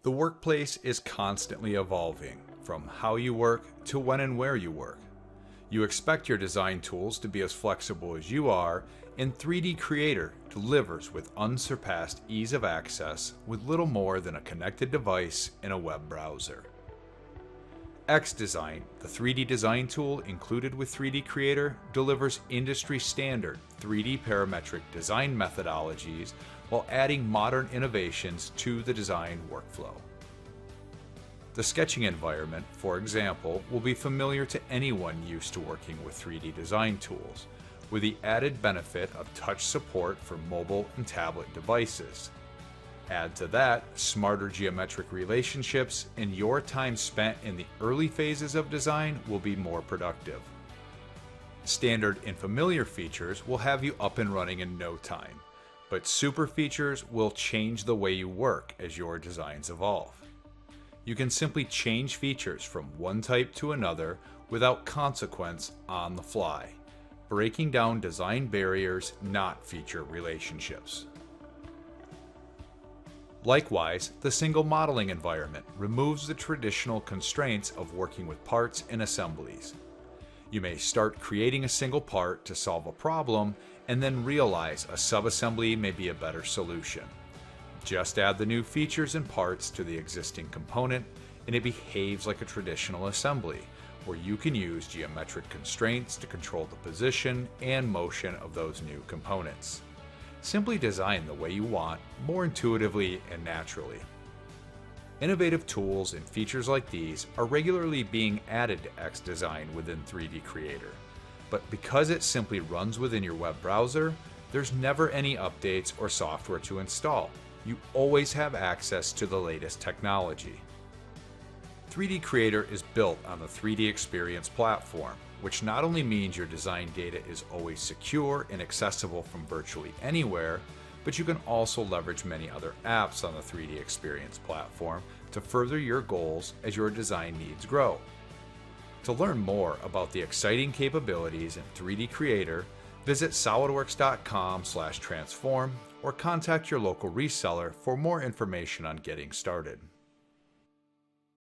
The workplace is constantly evolving, from how you work to when and where you work. You expect your design tools to be as flexible as you are, and 3D Creator delivers with unsurpassed ease of access with little more than a connected device and a web browser. xDesign, the 3D design tool included with 3D Creator, delivers industry-standard 3D parametric design methodologies while adding modern innovations to the design workflow. The sketching environment, for example, will be familiar to anyone used to working with 3D design tools, with the added benefit of touch support for mobile and tablet devices. Add to that smarter geometric relationships, and your time spent in the early phases of design will be more productive. Standard and familiar features will have you up and running in no time, but super features will change the way you work as your designs evolve. You can simply change features from one type to another without consequence on the fly, breaking down design barriers, not feature relationships. Likewise, the single modeling environment removes the traditional constraints of working with parts and assemblies. You may start creating a single part to solve a problem and then realize a subassembly may be a better solution. Just add the new features and parts to the existing component, and it behaves like a traditional assembly, where you can use geometric constraints to control the position and motion of those new components. Simply design the way you want, more intuitively and naturally. Innovative tools and features like these are regularly being added to xDesign within 3D Creator, but because it simply runs within your web browser, there's never any updates or software to install. You always have access to the latest technology. 3D Creator is built on the 3DEXPERIENCE platform, which not only means your design data is always secure and accessible from virtually anywhere, but you can also leverage many other apps on the 3DEXPERIENCE platform to further your goals as your design needs grow. To learn more about the exciting capabilities in 3D Creator, visit solidworks.com/transform or contact your local reseller for more information on getting started.